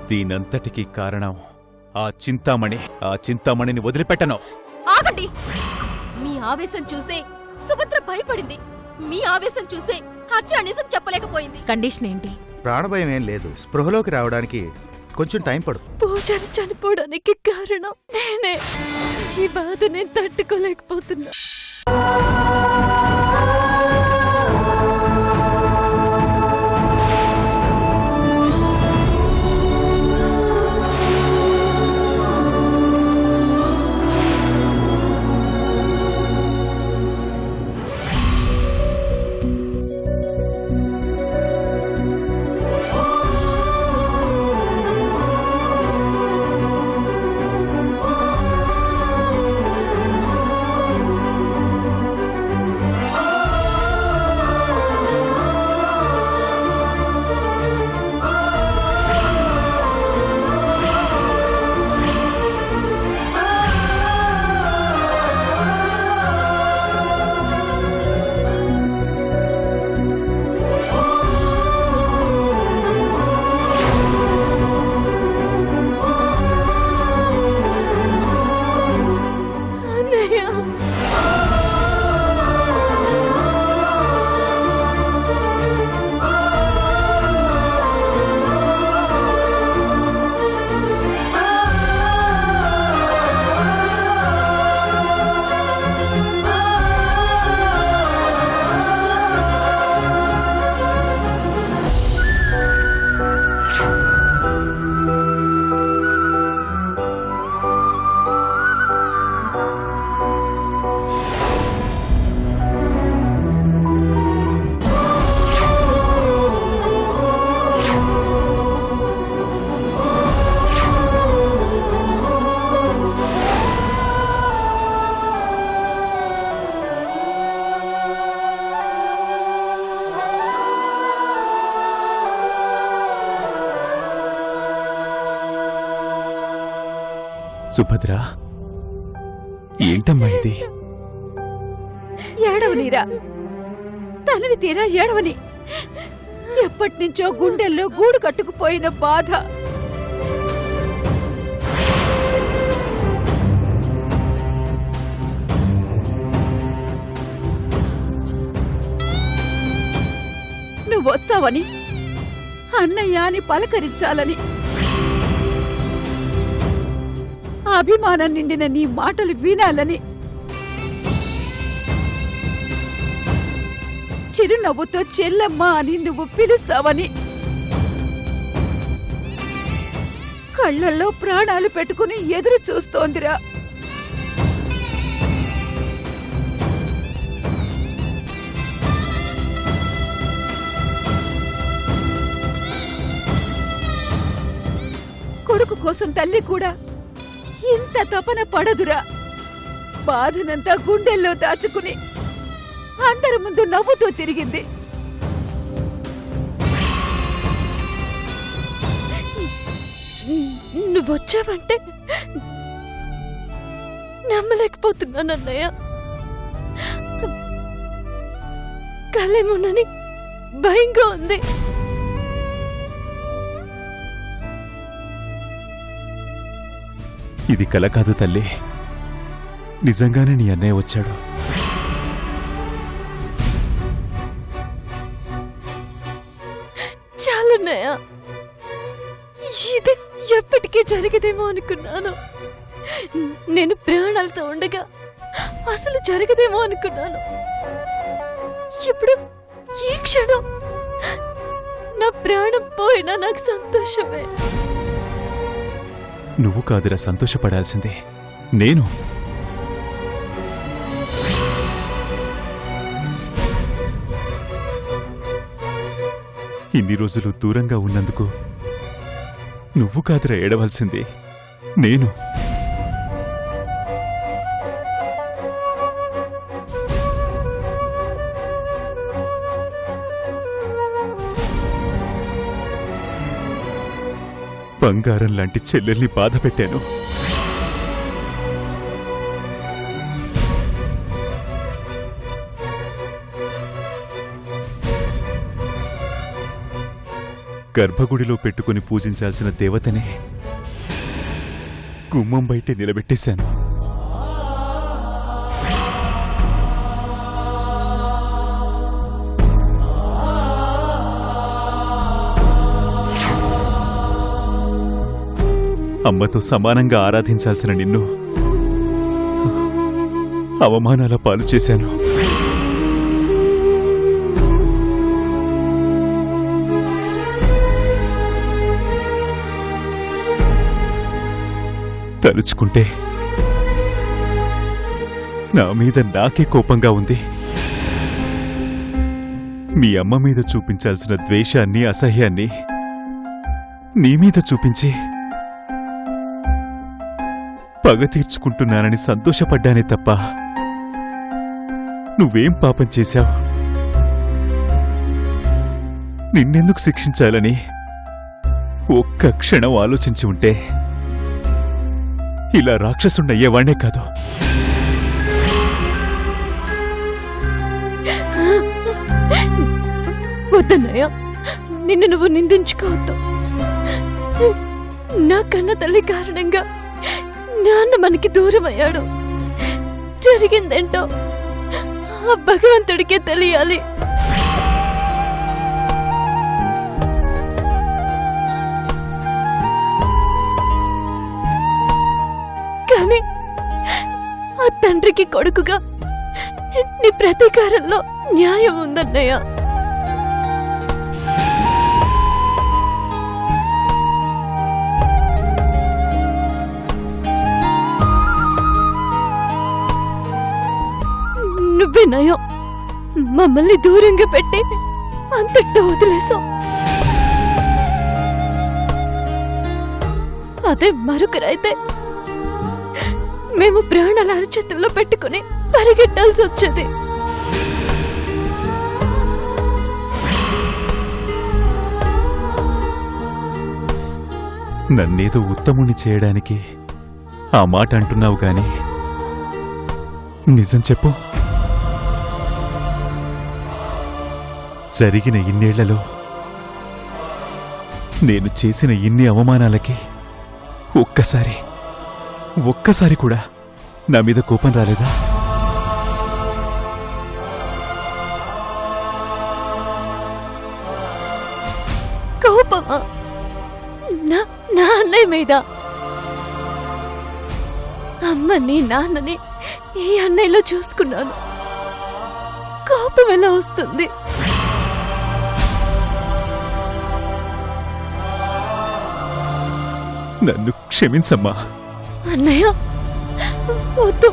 దీనంతటికీ కారణం ఆ చింతామణిని వదిలిపెట్టను. ఆగండి! మీ ఆవేశం చూసే సుభద్ర భయపడింది. మీ ఆవేశం చూసే అర్చన నిజం చెప్పలేకపోయింది. కండిషన్ ఏంటి? ప్రాణభయం ఏం లేదు. స్పృహలోకి రావడానికి కొంచెం టైం పడు. పూజారి చనిపోవడానికి కారణం నేనే. ఈ బాధ నేను తట్టుకోలేకపోతున్నా. సుభద్ర, ఏంటమ్మా ఇది? ఏడవనీరా, తనవి తీరా ఏడవని. ఎప్పటినుంచో గుండెల్లో గూడు కట్టుకుపోయిన బాధ. నువ్వొస్తావని, అన్నయ్య అని పలకరించాలని, అభిమానం నిండిన నీ మాటలు వినాలని, చిరునవ్వుతో చెల్లెమ్మ అని నువ్వు పిలుస్తావని, కళ్ళల్లో ప్రాణాలు పెట్టుకుని ఎదురు చూస్తోందిరా. కొడుకు కోసం తల్లి కూడా ఇంత తపన పడదురా. బాధనంతా గుండెల్లో దాచుకుని అందరి ముందు నవ్వుతూ తిరిగింది. నువ్వొచ్చావంటే నమ్మలేకపోతున్నానన్నయ్య. కలేమోనని భయంగా ఉంది. ఇది కల కాదు తల్లి, నిజంగానే నీ అన్నయ్య వచ్చాడు. చాలన్నయ్య, ఇది ఎప్పటికీ జరిగదేమో అనుకున్నాను. నేను ప్రాణాలతో ఉండగా అసలు జరగదేమో అనుకున్నాను. ఇప్పుడు ఈ క్షణం నా ప్రాణం పోయినా నాకు సంతోషమే. నువ్వు కాదురా సంతోషపడాల్సిందే, నేను. ఇన్ని రోజులు దూరంగా ఉన్నందుకు నువ్వు కాదురా ఏడవలసింది, నేను. బంగారం లాంటి చెల్లెల్ని బాధ పెట్టాను. గర్భగుడిలో పెట్టుకుని పూజించాల్సిన దేవతనే గుమ్మం బయటే నిలబెట్టేశాను. అమ్మతో సమానంగా ఆరాధించాల్సిన నిన్ను అవమానాల పాలు చేశాను. తలుచుకుంటే నా మీద నాకే కోపంగా ఉంది. మీ అమ్మ మీద చూపించాల్సిన ద్వేషాన్ని, అసహ్యాన్ని నీ మీద చూపించి పగ తీర్చుకుంటున్నానని సంతోషపడ్డానే తప్ప నువ్వేం పాపం చేశావు, నిన్నెందుకు శిక్షించాలని ఒక్క క్షణం ఆలోచించి ఉంటే ఇలా రాక్షసుండయ్యేవాణ్ణే కాదు. వద్దన్నయ్య, నిన్ను నువ్వు నిందించుకోవద్దు. నా కన్న తల్లి కారణంగా నాన్న మనకి దూరం అయ్యాడు. జరిగిందేంటో ఆ భగవంతుడికే తెలియాలి. కానీ ఆ తండ్రికి కొడుకుగా నీ ప్రతీకారంలో న్యాయం ఉందన్నయ్య. నువ్వే నయం మమ్మల్ని దూరంగా పెట్టి అంతటితో వదిలేసావు. అదే మరొకరైతే మేము ప్రాణాల అరచేతుల్లో పెట్టుకుని పరిగెట్టాల్సి వచ్చేది. నన్నేదో ఉత్తముని చేయడానికి ఆ మాట అంటున్నావు గాని నిజం చెప్పు. జరిగిన ఇన్నేళ్లలో నేను చేసిన ఇన్ని అవమానాలకి ఒక్కసారి కూడా నా మీద కోపం రాలేదా? కోపమా? నా అన్నయ్య మీద? అమ్మని నాన్నని ఈ అన్నయ్యలో చూసుకున్నాను. కోపం ఎలా వస్తుంది? నన్ను క్షమించమ్మా. అన్నయ్య వద్దు.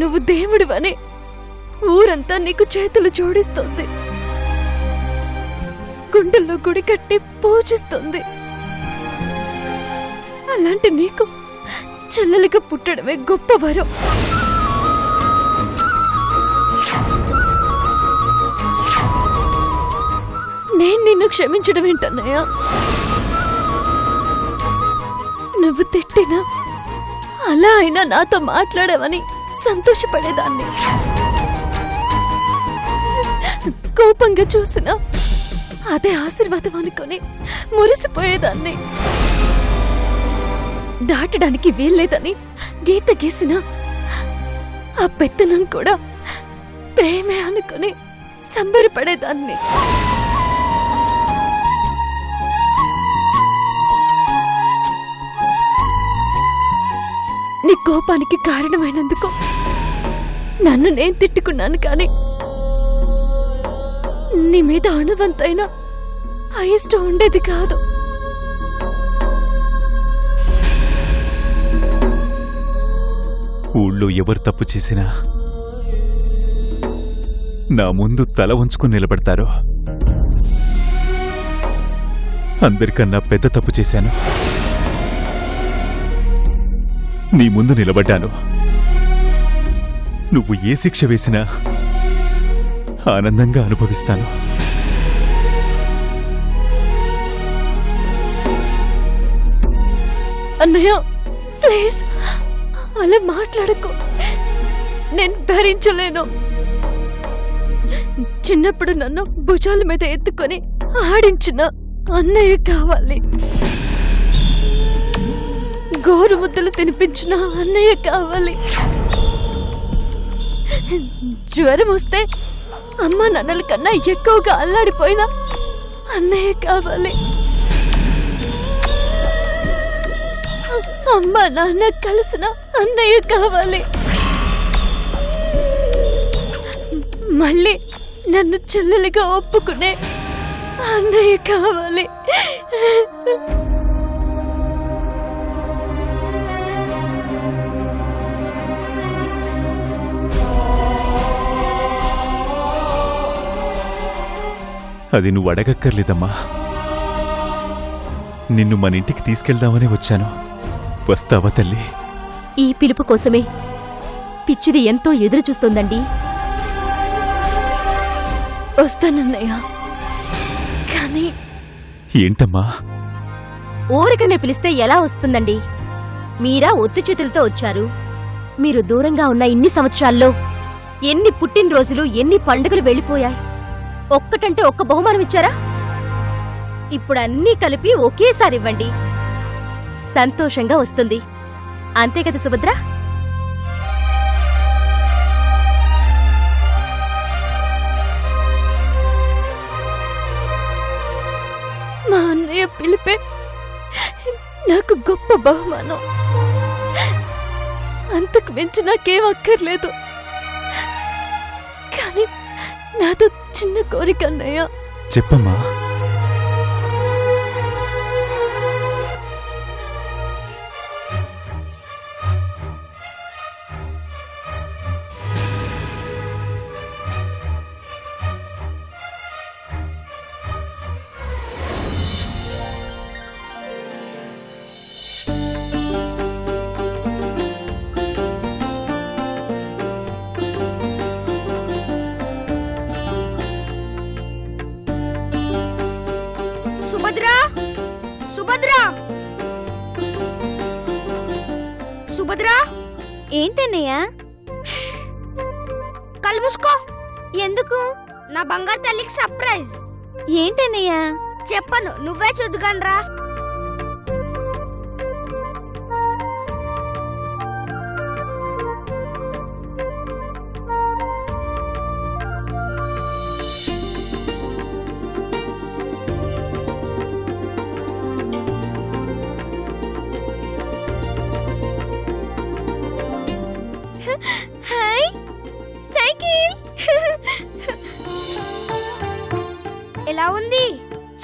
నువ్వు దేవుడివని ఊరంతా నీకు చేతులు జోడిస్తోంది, గుండెల్లో గుడి కట్టి పూజిస్తుంది. అలాంటి నీకు చెల్లెలిగా పుట్టడమే గొప్ప వరం. నేను నిన్ను క్షమించడం ఏంటన్నయ్య? నువ్వు తిట్టినా అలా అయినా నాతో మాట్లాడవని సంతోషపడేదాన్ని. కోపంగా చూసినా అదే ఆశీర్వాదం అనుకొని మురిసిపోయేదాన్ని. దాటడానికి వీల్లేదని గీత గీసిన ఆ పెత్తనం కూడా ప్రేమే అనుకొని సంబరపడేదాన్ని. నీ కోపానికి కారణమైనందుకు నన్ను నేను తిట్టుకున్నాను, కానీ నీ మీద అణువంతైనా అయిష్టం ఉండేది కాదు. ఊళ్ళో ఎవరు తప్పు చేసినా నా ముందు తల వంచుకుని నిలబడతారు. అందరికన్నా పెద్ద తప్పు చేశాను. నీ ముందు నిలబడ్డాను. నువ్వు ఏ శిక్ష వేసినా ఆనందంగా అనుభవిస్తాను. అన్నయ్య ప్లీజ్ అలా మాట్లాడకు, నేను భరించలేను. చిన్నప్పుడు నన్ను భుజాల మీద ఎత్తుకొని ఆడించిన అన్నయ్య కావాలి. గోరు ముద్దలు తినిపించిన అన్నయ్య కావాలి. జ్వరం వస్తే అమ్మ నాన్నల కన్నా ఎక్కువగా అల్లాడిపోయిన అన్నయ్య కావాలి. అమ్మ నాన్న కలిసిన అన్నయ్య కావాలి. మళ్ళీ నన్ను చెల్లెలిగా ఒప్పుకునే అన్నయ్య కావాలి. అది నువ్వు అడగక్కర్లేదమ్మా. నిన్ను మన ఇంటికి తీసుకెళ్దామనే వచ్చాను. వస్తావా తల్లి? ఈ పిలుపు కోసమే పిచ్చిది ఎంతో ఎదురు చూస్తోందండి. వస్తానన్నయ్య. కానీ ఏంటమ్మా? ఊరికనే పిలిస్తే ఎలా వస్తుందండి? మీరా ఒత్తి చేతులతో వచ్చారు. మీరు దూరంగా ఉన్న ఇన్ని సంవత్సరాల్లో ఎన్ని పుట్టినరోజులు, ఎన్ని పండుగలు వెళ్ళిపోయాయి. ఒక్కటంటే ఒక్క బహుమానం ఇచ్చారా? ఇప్పుడు అన్నీ కలిపి ఒకేసారి ఇవ్వండి. సంతోషంగా వస్తుంది. అంతే కదా సుభద్ర? మా అన్నయ్య పిలిపే నాకు గొప్ప బహుమానం. అంతకు మించి నాకేం అక్కర్లేదు. కానీ నాతో చిన్న కోరిక అన్నయ్య. చెప్పమ్మా. సుభద్రా, సుభద్రా, సుభద్రా. ఏంటన్నయ్యా? కళ్ళు మూసుకో. ఎందుకు? నా బంగారు తల్లికి సర్ప్రైజ్. ఏంటన్నయ్యా? చెప్పను, నువ్వే చూద్దుగానరా. Hi cycle. ఎలా ఉంది?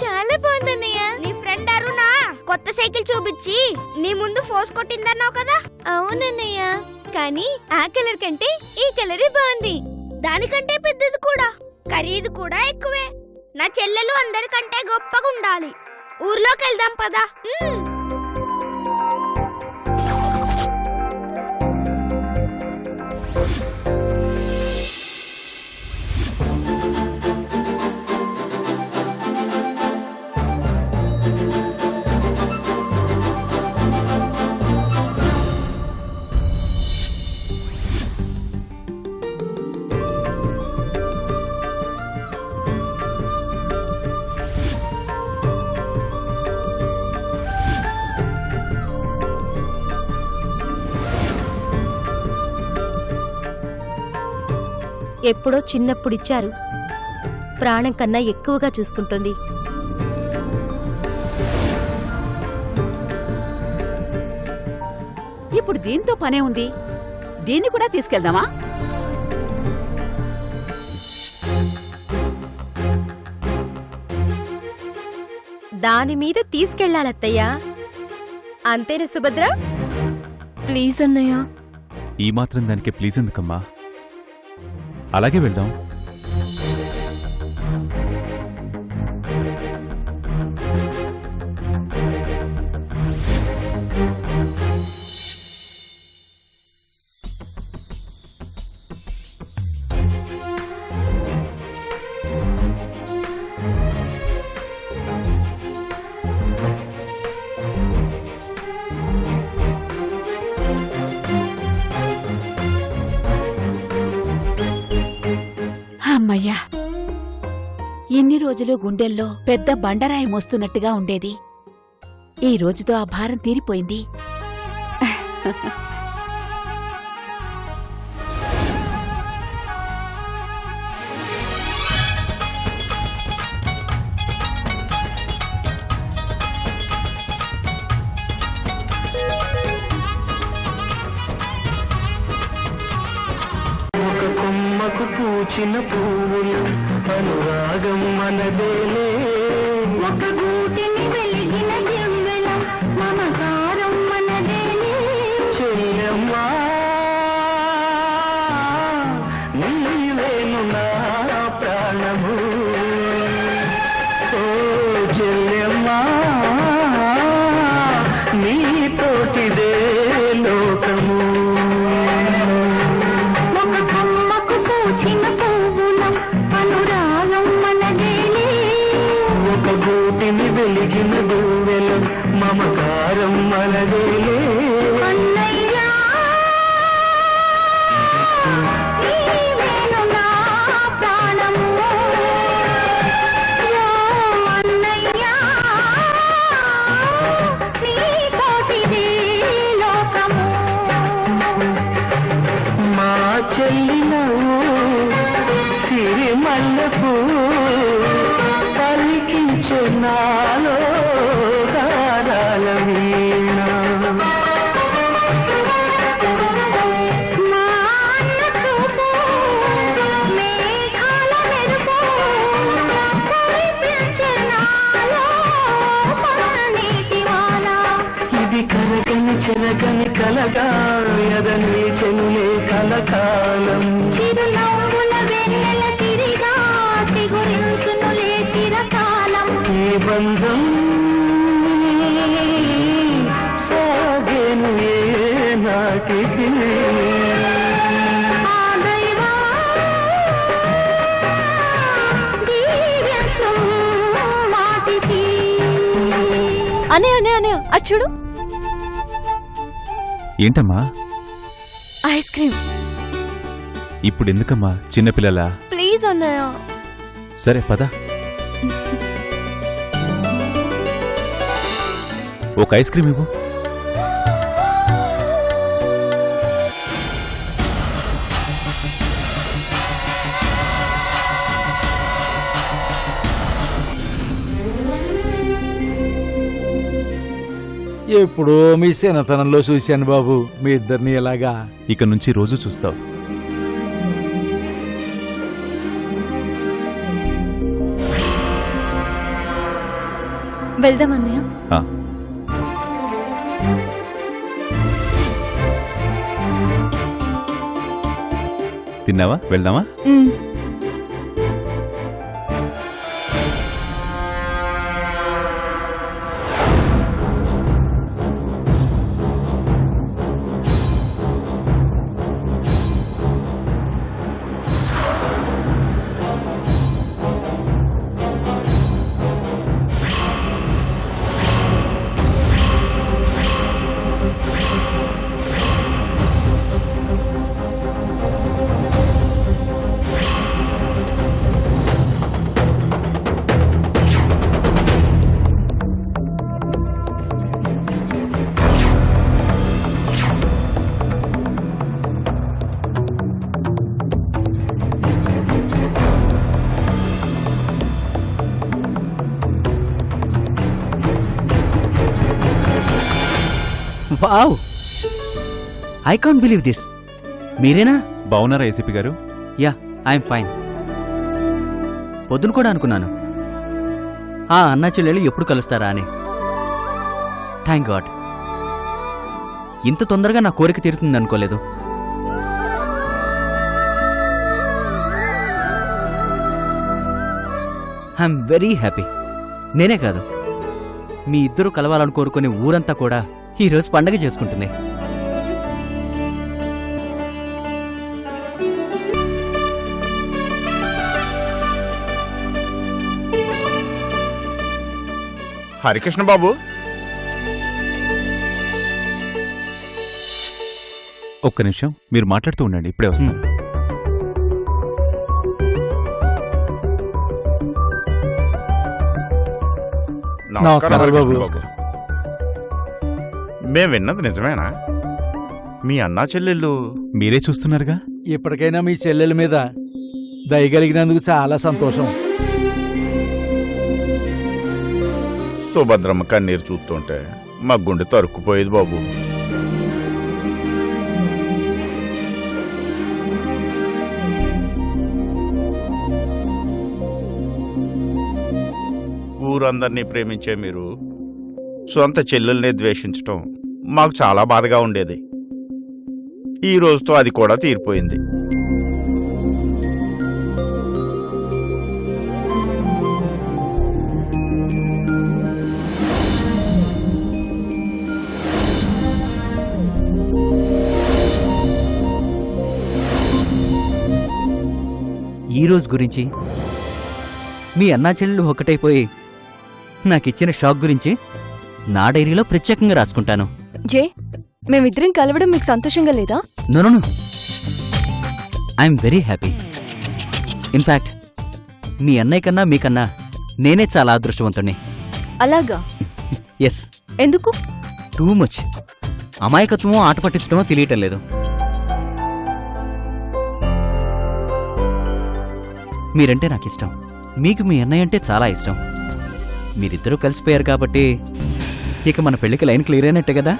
చాలా బాగుందన్నయ్య. నీ ఫ్రెండ్ అరుణ కొత్త సైకిల్ చూపించి నీ ముందు ఫోర్స్ కొట్టిందన్నావు కదా? అవునన్నయ్య, కానీ ఆ కలర్ కంటే ఈ కలరే బాగుంది. దానికంటే పెద్దది కూడా, ఖరీదు కూడా ఎక్కువే. నా చెల్లెలు అందరికంటే గొప్పగా ఉండాలి. ఊర్లోకి వెళ్దాం పదా. ఎప్పుడో చిన్నప్పుడిచ్చారు. ప్రాణం కన్నా ఎక్కువగా చూసుకుంటుంది. ఇప్పుడు దీంతో పనే ఉంది. దీన్ని కూడా తీసుకెళ్దామా? దానిమీద తీసుకెళ్లాలత్తయ్యా. అంతేనా సుభద్ర? ప్లీజ్ అన్నయ్య. ఈ మాత్రం దానికి ప్లీజ్ ఎందుకమ్మా? అలాగే వెళ్దాం. ఇన్ని రోజులు గుండెల్లో పెద్ద బండరాయి మోస్తున్నట్టుగా ఉండేది. ఈ రోజుతో ఆ భారం తీరిపోయింది. కొమ్మకు పూచిన పువ్వులు అనురాగం మనదేలే ఒక గూటిని వెలిగిన దివ్వెల మమకారం మనదేలే చెల్లెమ్మా నీవేను నా ప్రాణము ఓ చెల్లెమ్మా నీతోటిదే లోకము ఒక గూటిని వెలిగిన దువ్వెల మమకారం మనదేలే మా చెల్లిన సిరిమల్లపు పలికించే నాలో గారాల వీణ ఇది కరగని చెరగని కలగా ఎదని చెనులే కలకాలం ఈ బంధం సాగేను ఏ నాటికి అనే అనే అనే అచ్చుడు ఏంటమ్మా ఐస్ క్రీమ్ ఇప్పుడెందుకమ్మా చిన్నపిల్లలా? ప్లీజ్ అన్నయ్య. సరే పద. ఒక ఐస్ క్రీమ్ ఇవ్వు. ఎప్పుడో మీ చిన్నతనంలో చూశాను బాబు మీ ఇద్దరిని ఎలాగా. ఇక నుంచి రోజు చూస్తావు. వెళ్దాం అన్నయ్య. ఆ. తిన్నావా? వెళ్దామా? Wow, I can't believe this. మీరేనా? బావున్నారా ఏసీపీ గారు? Yeah, I'm fine. పొద్దున కూడా అనుకున్నాను ఆ అన్నా చెల్లెలు ఎప్పుడు కలుస్తారా అని. థ్యాంక్ గాడ్, ఇంత తొందరగా నా కోరిక తీరుతుంది అనుకోలేదు. I'm very happy. నేనే కాదు, మీ ఇద్దరు కలవాలని కోరుకునే ఊరంతా కూడా ఈరోజు పండగ చేసుకుంటుంది. హరికృష్ణ బాబు, ఒక్క నిమిషం మీరు మాట్లాడుతూ ఉండండి, ఇప్పుడే వస్తాను. నమస్కారం బాబు. మేం విన్నది నిజమేనా? మీ అన్నా చెల్లెళ్ళు మీరే చూస్తున్నారుగా. ఇప్పటికైనా మీ చెల్లెల మీద దయగలిగినందుకు చాలా సంతోషం. సుభద్రమ్మ కన్నీరు చూస్తుంటే మా గుండె తరుక్కుపోయేది బాబు. ఊరందరినీ ప్రేమించే మీరు సొంత చెల్లెల్ని ద్వేషించటం మాకు చాలా బాధగా ఉండేది. ఈ రోజుతో అది కూడా తీరిపోయింది. ఈ రోజు గురించి, మీ అన్నా చెల్లెలు ఒకటైపోయి నాకిచ్చిన షాక్ గురించి నా డైరీలో ప్రత్యేకంగా రాసుకుంటాను. జే, మేమిద్దరం కలవడం మీకు సంతోషంగా లేదా? No no no, I'm very happy. In fact మీ అన్నయ్య కన్నా మీకన్నా నేనే చాలా అదృష్టవంతుణ్ణి. అలాగా? ఎస్. ఎందుకు? Too much. అమాయకత్వమో ఆట పట్టించడమో తెలియటం లేదు. మీరంటే నాకు ఇష్టం, మీకు మీ అన్నయ్య అంటే చాలా ఇష్టం. మీరిద్దరూ కలిసిపోయారు కాబట్టి ఇక మన పెళ్లికి లైన్ క్లియర్ అయినట్టే కదా.